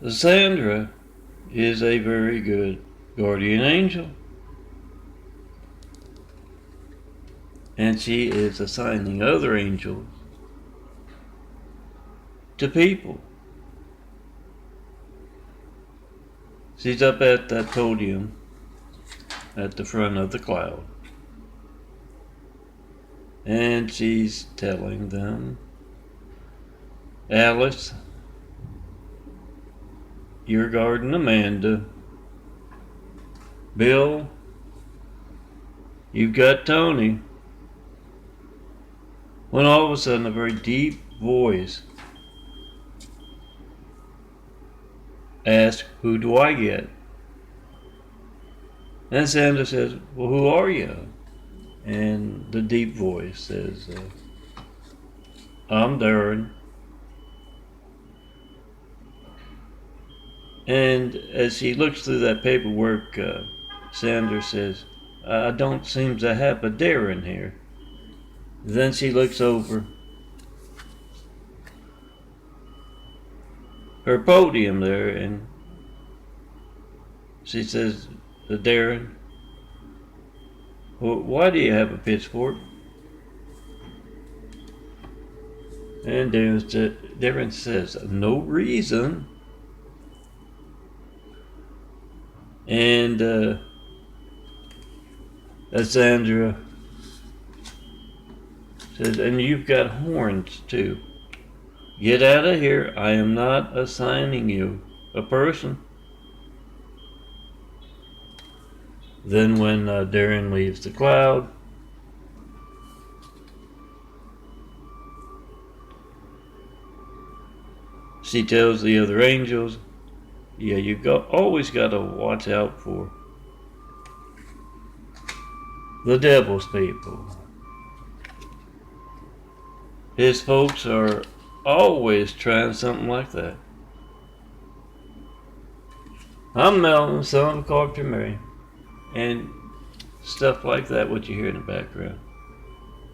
Sandra is a very good guardian angel. And she is assigning other angels to people. She's up at that podium at the front of the cloud. And she's telling them, Alice, you're guarding Amanda. Bill, you've got Tony. When all of a sudden a very deep voice asks, who do I get? And Sandra says, well, who are you? And the deep voice says, I'm Darren. And as she looks through that paperwork, Sandra says, I don't seem to have a Darren here. Then she looks over her podium there and she says, Darren, well, why do you have a pitchfork? And Darren says, no reason. And Sandra says, and you've got horns too. Get out of here. I am not assigning you a person. Then when Darren leaves the cloud, she tells the other angels, yeah, you always got to watch out for the devil's people. His folks are always trying something like that. I'm Melvin, son of Carpenter Mary, and stuff like that, what you hear in the background.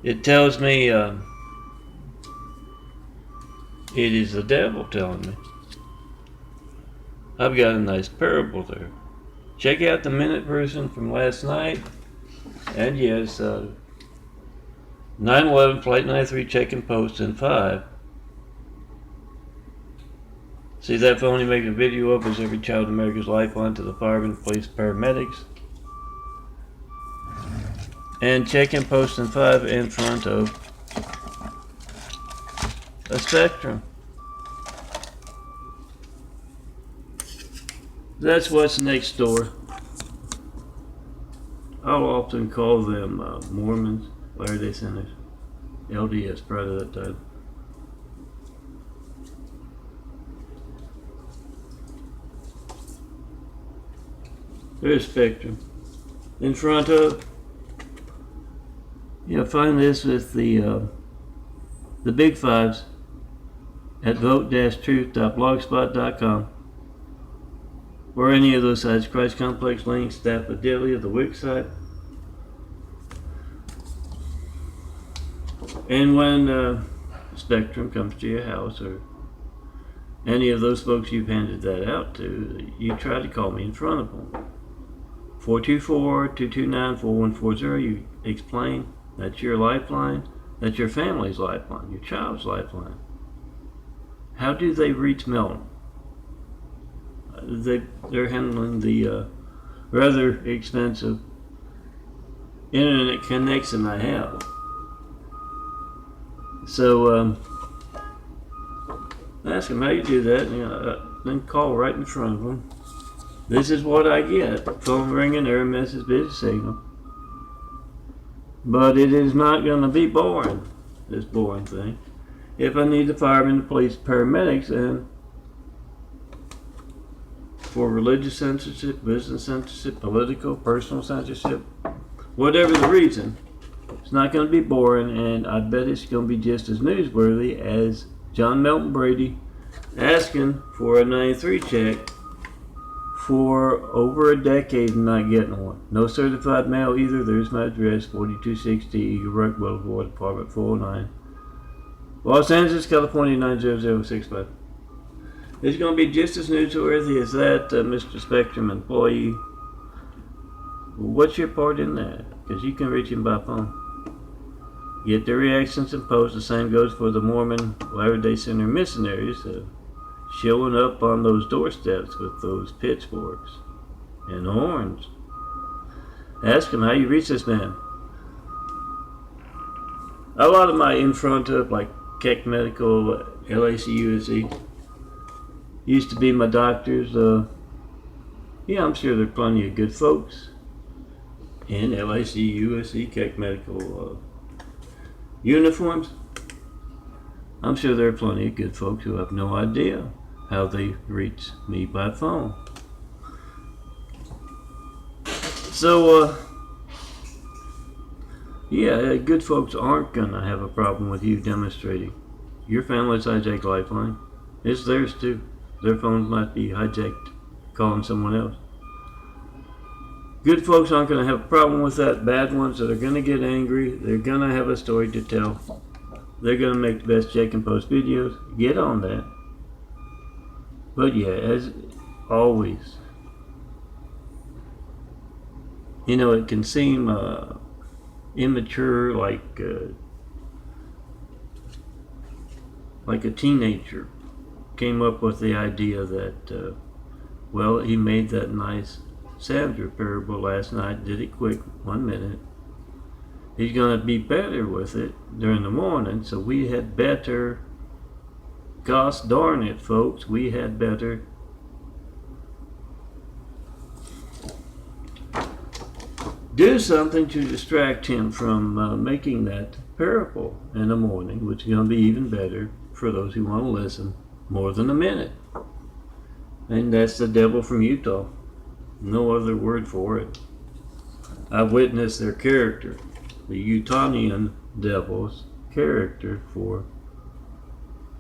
It tells me it is the devil telling me. I've got a nice parable there. Check out the minute version from last night. And yes, 9/11, Flight 93, checking post, and 5. See that phony making a video of as every child in America's lifeline to the firemen, police, paramedics. And checking post and 5 in front of a spectrum. That's what's next door. I'll often call them Mormons, Latter-day Saints, LDS, prior to that time. There's spectrum. In front of, find this with the big fives at vote-truth.blogspot.com. Or any of those sites, Christ Complex, links, Staff of Daily, the Wix site. And when Spectrum comes to your house, or any of those folks you've handed that out to, you try to call me in front of them. 424-229-4140, you explain that's your lifeline, that's your family's lifeline, your child's lifeline. How do they reach Melton? They're handling the rather expensive internet connection I have. So ask them how you do that, and then call right in front of them. This is what I get: phone ringing, error message, busy signal. But it is not going to be boring. This boring thing. If I need the firemen, the police, paramedics, and for religious censorship, business censorship, political, personal censorship, whatever the reason, it's not going to be boring, and I bet it's going to be just as newsworthy as John Melton Brady asking for a 93 check for over a decade and not getting one. No certified mail either. There's my address, 4260 Eagle Rock Boulevard, apartment 409, Los Angeles, California 90065. It's going to be just as newsworthy as that Mr. Spectrum employee. What's your part in that? Because you can reach him by phone. Get their reactions and posts. The same goes for the Mormon Latter-day Saint missionaries showing up on those doorsteps with those pitchforks and horns. Ask them how you reach this man. A lot of my in front of, like Keck Medical, LAC, USC, used to be my doctors. Yeah, I'm sure there are plenty of good folks in LAC, USC, Keck Medical uniforms. I'm sure there are plenty of good folks who have no idea how they reach me by phone. So, yeah, good folks aren't going to have a problem with you demonstrating. Your family's hijacked Lifeline. It's theirs too. Their phones might be hijacked calling someone else. Good folks aren't going to have a problem with that. Bad ones that are going to get angry, they're going to have a story to tell. They're going to make the best check and post videos. Get on that. But yeah, as always, you know, it can seem immature, like a teenager came up with the idea that, well, he made that nice Sandra parable last night, did it quick, 1 minute. He's going to be better with it during the morning, so we had better, gosh darn it, folks, we had better do something to distract him from making that parable in the morning, which is going to be even better for those who want to listen more than a minute. And that's the devil from Utah. No other word for it. I've witnessed their character, the Utahnian devil's character, for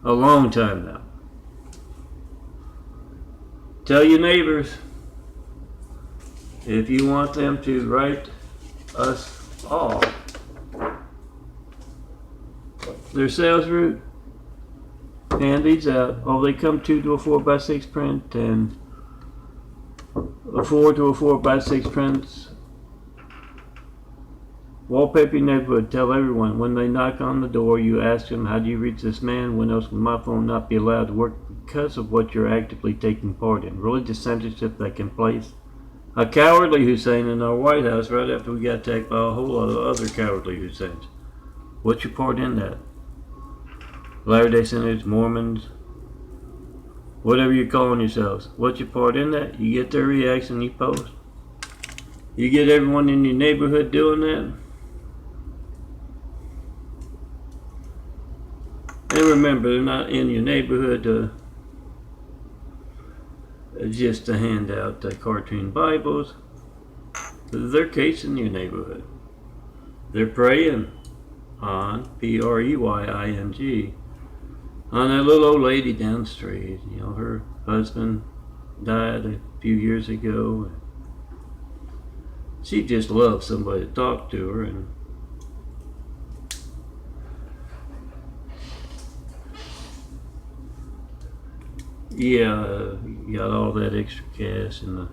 a long time now. Tell your neighbors, if you want them to write us off their sales route, hand these out. Oh, they come 2 to a 4x6 print and a 4 to a 4x6 prints. Wallpaper your neighborhood. Tell everyone when they knock on the door, you ask them, how do you reach this man? When else will my phone not be allowed to work because of what you're actively taking part in? Religious censorship that can place a cowardly Hussein in our White House right after we got attacked by a whole lot of other cowardly Husseins. What's your part in that? Latter-day Saints, Mormons, whatever you're calling yourselves. What's your part in that? You get their reaction, you post. You get everyone in your neighborhood doing that. And remember, they're not in your neighborhood just to hand out cartoon Bibles. They're casing your neighborhood. They're preying on, Preying, on that little old lady down the street. You know, her husband died a few years ago. She just loved somebody to talk to her, and yeah, you got all that extra cash in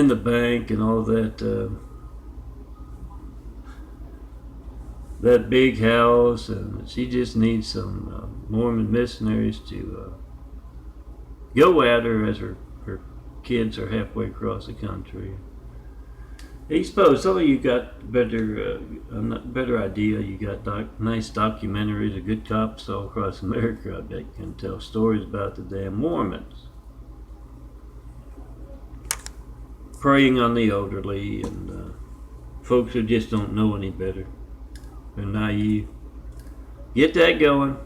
the bank and all that that big house, and she just needs some Mormon missionaries to go at her as her kids are halfway across the country. I suppose some of you got better idea. You got nice documentaries of good cops all across America. I bet you can tell stories about the damn Mormons preying on the elderly and folks who just don't know any better. They're naive. Get that going,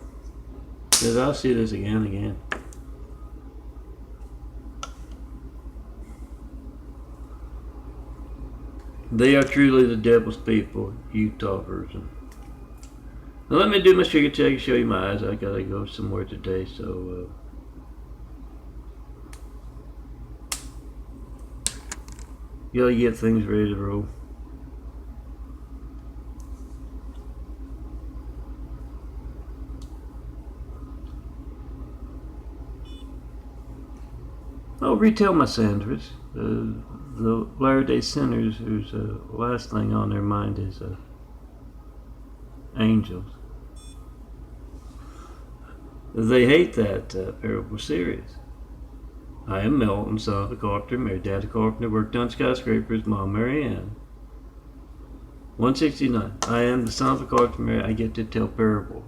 because I'll see this again and again. They are truly the devil's people, Utah version. Now let me do my sugar check and show you my eyes. I gotta go somewhere today, so you gotta get things ready to roll. Oh, retell my Sandra'S. The Latter-day Sinners, whose last thing on their mind is angels. They hate that parable series. I am Milton, son of a carpenter, married dad a carpenter, worked on skyscrapers, mom Mary Ann. 169. I am the son of a carpenter, married, I get to tell parables.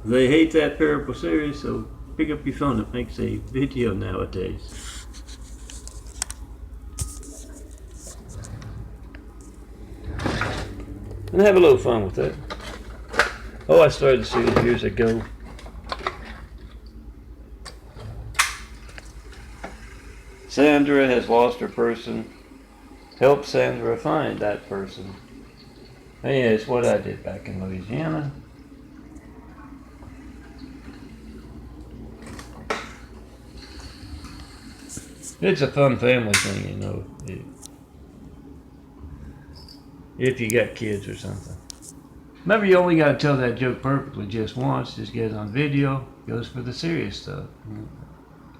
They hate that parable series, so pick up your phone. It makes a video nowadays. And have a little fun with it. Oh, I started the series years ago. Sandra has lost her person. Help Sandra find that person. And yeah, it's what I did back in Louisiana. It's a fun family thing, you know, if you got kids or something. Remember, you only got to tell that joke perfectly just once. Just get it on video. Goes for the serious stuff,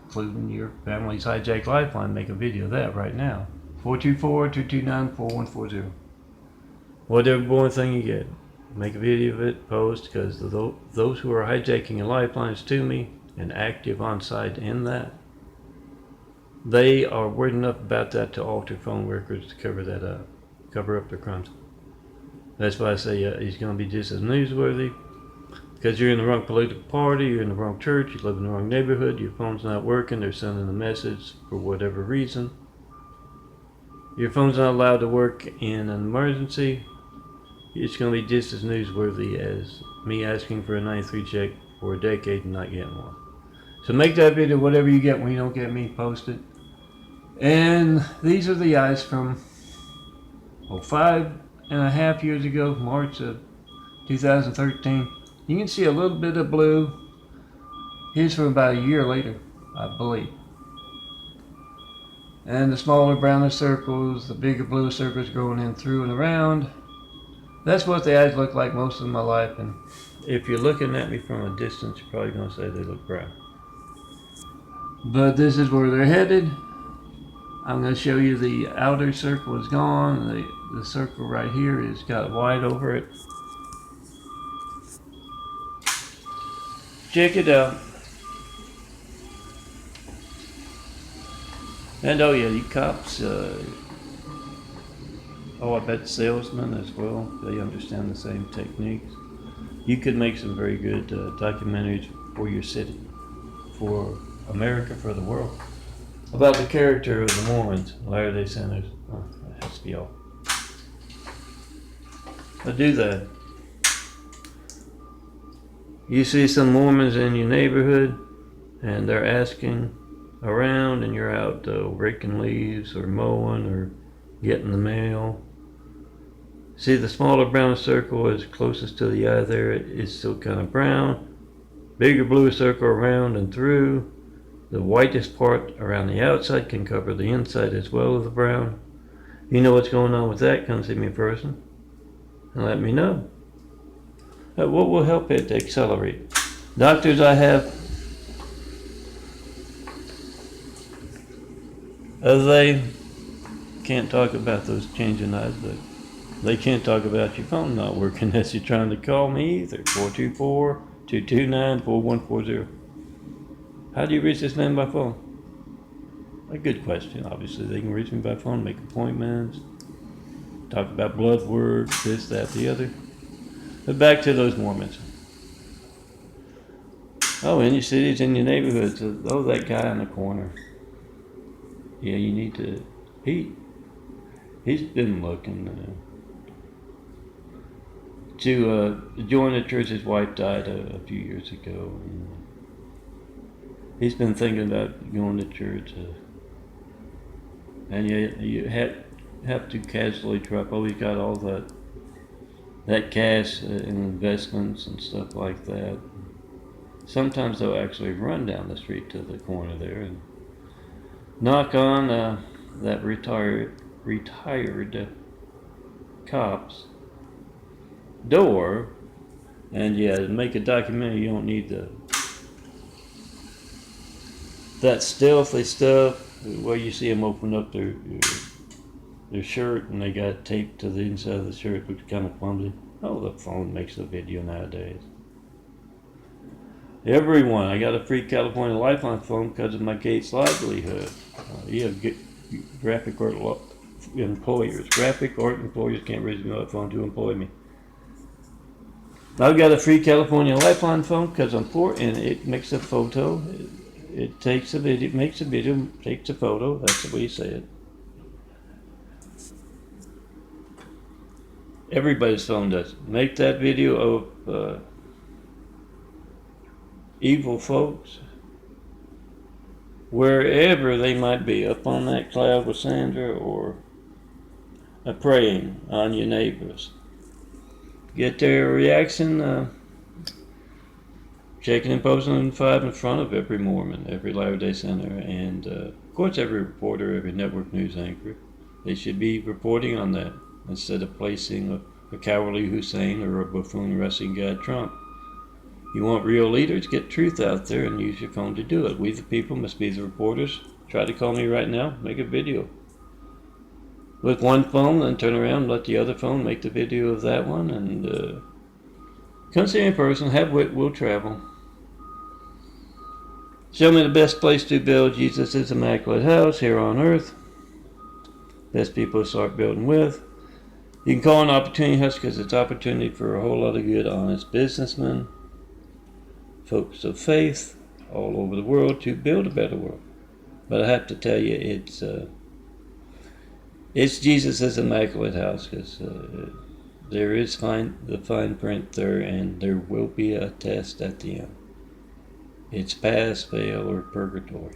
including your family's hijacked lifeline. Make a video of that right now. 424-229-4140. Whatever boring thing you get, make a video of it, post, because those who are hijacking your lifelines to me and active on site in that, they are worried enough about that to alter phone records to cover that up, cover up their crimes. That's why I say he's going to be just as newsworthy, because you're in the wrong political party, you're in the wrong church, you live in the wrong neighborhood, your phone's not working, they're sending a message for whatever reason. Your phone's not allowed to work in an emergency. It's going to be just as newsworthy as me asking for a 93 check for a decade and not getting one. So make that video, whatever you get when you don't get me, post it. And these are the eyes from 5.5 years ago, March of 2013. You can see a little bit of blue. Here's from about a year later, I believe. And the smaller browner circles, the bigger blue circles growing in through and around. That's what the eyes look like most of my life. And if you're looking at me from a distance, you're probably going to say they look brown. But this is where they're headed. I'm going to show you the outer circle is gone. The circle right here is got white over it. Check it out. And oh yeah, you cops, I bet salesmen as well, they understand the same techniques. You could make some very good documentaries for your city, for America, for the world, about the character of the Mormons, Latter-day Sinners. Oh, that has to be all. But do that. You see some Mormons in your neighborhood, and they're asking around, and you're out raking leaves or mowing or getting the mail. See, the smaller brown circle is closest to the eye there. It is still kind of brown. Bigger blue circle around and through. The whitest part around the outside can cover the inside as well as the brown. You know what's going on with that, come see me in person and let me know. What will help it to accelerate? Doctors I have, they can't talk about those changing eyes, but they can't talk about your phone not working as you're trying to call me either. 424-229-4140. How do you reach this man by phone? A good question. Obviously, they can reach me by phone, make appointments, talk about blood work, this, that, the other. But back to those Mormons. Oh, in your cities, in your neighborhoods. Oh, that guy in the corner. Yeah, you need to. He's been looking to join the church. His wife died a few years ago. And he's been thinking about going to church. And you have to casually drop. Oh, he's got all that cash in investments and stuff like that. Sometimes they'll actually run down the street to the corner there and knock on that retired cop's door. And yeah, to make a documentary, you don't need the that stealthy stuff where you see them open up their shirt and they got it taped to the inside of the shirt, which is kind of clumsy. Oh, the phone makes the video nowadays. Everyone, I got a free California Lifeline phone because of my Gates livelihood. You have graphic art employers. Graphic art employers can't raise me a phone to employ me. I've got a free California Lifeline phone because I'm poor, and it makes a photo. It takes a video, makes a video, takes a photo. That's the way you say it. Everybody's phone does it. Make that video of evil folks, wherever they might be, up on that cloud with Sandra, or preying on your neighbors. Get their reaction, checking and posting in 5 in front of every Mormon, every Latter-day Sainter, and of course every reporter, every network news anchor. They should be reporting on that instead of placing a cowardly Hussein or a buffoon wrestling guy Trump. You want real leaders? Get truth out there and use your phone to do it. We the people must be the reporters. Try to call me right now. Make a video. With one phone, then turn around and let the other phone make the video of that one. And come see me in person. Have wit, will travel. Show me the best place to build Jesus' immaculate house here on earth. Best people to start building with. You can call it an opportunity house because it's opportunity for a whole lot of good, honest businessmen, folks of faith all over the world to build a better world. But I have to tell you, it's Jesus' immaculate house because there is the fine print there, and there will be a test at the end. It's pass, fail, or purgatory.